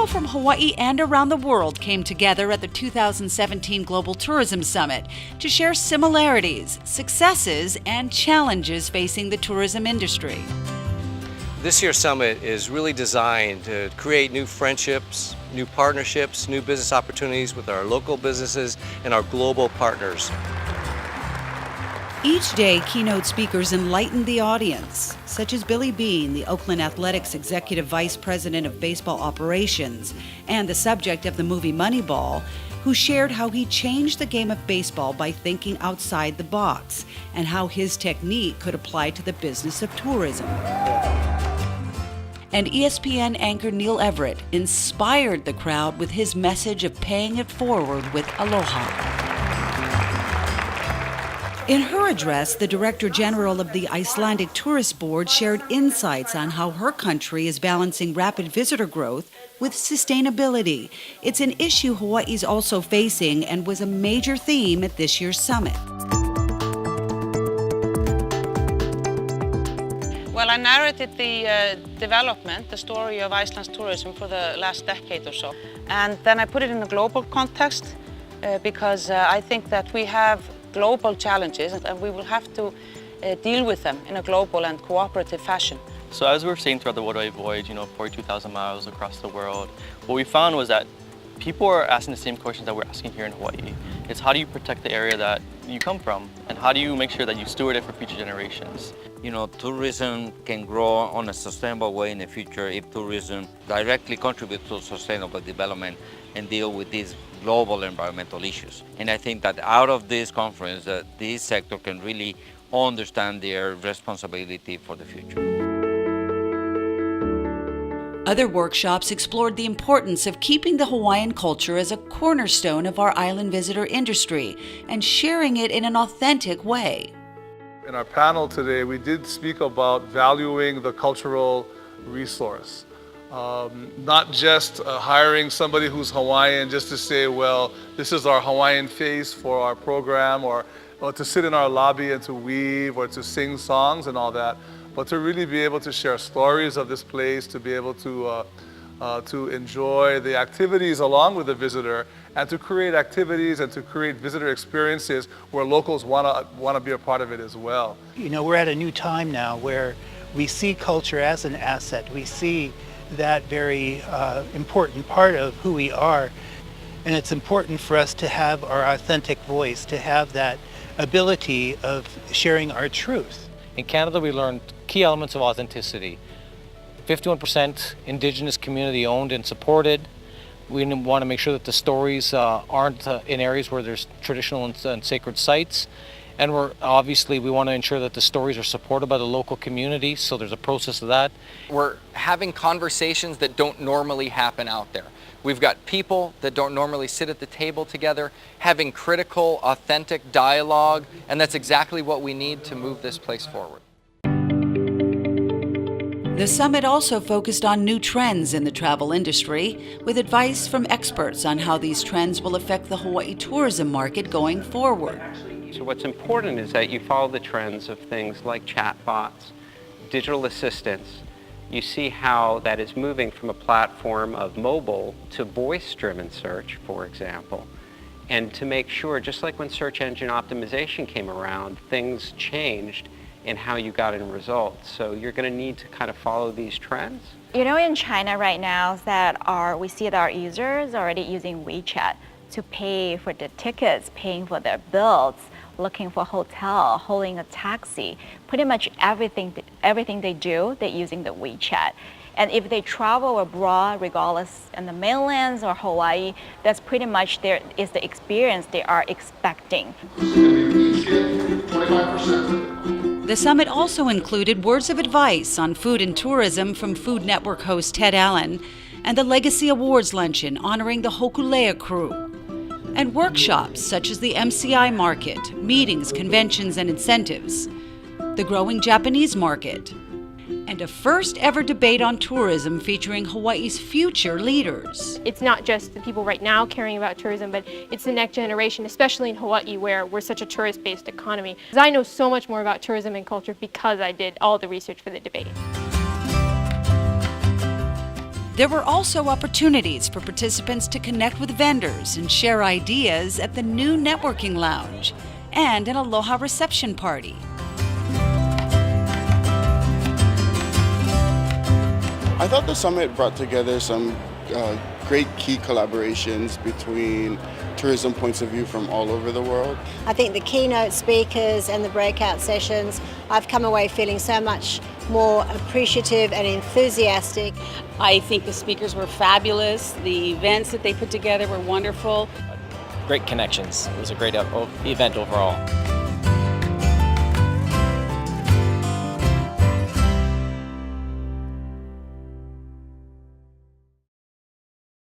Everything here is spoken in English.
People from Hawaii and around the world came together at the 2017 Global Tourism Summit to share similarities, successes, and challenges facing the tourism industry. This year's summit is really designed to create new friendships, new partnerships, new business opportunities with our local businesses and our global partners. Each day, keynote speakers enlighten the audience, such as Billy Bean, the Oakland Athletics Executive Vice President of Baseball Operations and the subject of the movie Moneyball, who shared how he changed the game of baseball by thinking outside the box and how his technique could apply to the business of tourism. And ESPN anchor Neil Everett inspired the crowd with his message of paying it forward with aloha. In her address, the Director General of the Icelandic Tourist Board shared insights on how her country is balancing rapid visitor growth with sustainability. It's an issue Hawaii is also facing and was a major theme at this year's summit. Well, I narrated the development, the story of Iceland's tourism for the last decade or so. And then I put it in a global context because I think that we have global challenges and we will have to deal with them in a global and cooperative fashion. So as we were saying throughout the Waterway voyage, 42,000 miles across the world, what we found was that people are asking the same questions that we're asking here in Hawaii. It's how do you protect the area that you come from? And how do you make sure that you steward it for future generations? Tourism can grow on a sustainable way in the future if tourism directly contributes to sustainable development and deal with these global environmental issues. And I think that out of this conference, this sector can really understand their responsibility for the future. Other workshops explored the importance of keeping the Hawaiian culture as a cornerstone of our island visitor industry and sharing it in an authentic way. In our panel today, we did speak about valuing the cultural resource. Not just hiring somebody who's Hawaiian just to say, well, this is our Hawaiian face for our program, or to sit in our lobby and to weave or to sing songs and all that, but to really be able to share stories of this place, to be able to enjoy the activities along with the visitor, and to create activities and to create visitor experiences where locals want to be a part of it as well. We're at a new time now where we see culture as an asset. We see that very important part of who we are. And it's important for us to have our authentic voice, to have that ability of sharing our truth. In Canada, we learned key elements of authenticity. 51% Indigenous community owned and supported. We want to make sure that the stories aren't in areas where there's traditional and sacred sites. And we want to ensure that the stories are supported by the local community, so there's a process of that. We're having conversations that don't normally happen out there. We've got people that don't normally sit at the table together, having critical, authentic dialogue, and that's exactly what we need to move this place forward. The summit also focused on new trends in the travel industry, with advice from experts on how these trends will affect the Hawaii tourism market going forward. So what's important is that you follow the trends of things like chatbots, digital assistants. You see how that is moving from a platform of mobile to voice-driven search, for example. And to make sure, just like when search engine optimization came around, things changed in how you got in results. So you're going to need to kind of follow these trends. In China right now, we see that our users are already using WeChat to pay for the tickets, paying for their bills, looking for a hotel, hauling a taxi. Pretty much everything they do, they're using the WeChat. And if they travel abroad, regardless in the mainlands or Hawaii, that's pretty much the experience they are expecting. The summit also included words of advice on food and tourism from Food Network host Ted Allen, and the Legacy Awards Luncheon honoring the Hokulea crew, and workshops such as the MCI market, meetings, conventions, and incentives, the growing Japanese market, and a first ever debate on tourism featuring Hawaii's future leaders. It's not just the people right now caring about tourism, but it's the next generation, especially in Hawaii where we're such a tourist-based economy. Because I know so much more about tourism and culture because I did all the research for the debate. There were also opportunities for participants to connect with vendors and share ideas at the new networking lounge and an aloha reception party. I thought the summit brought together some great key collaborations between tourism points of view from all over the world. I think the keynote speakers and the breakout sessions, I've come away feeling so much more appreciative and enthusiastic. I think the speakers were fabulous. The events that they put together were wonderful. Great connections. It was a great event overall.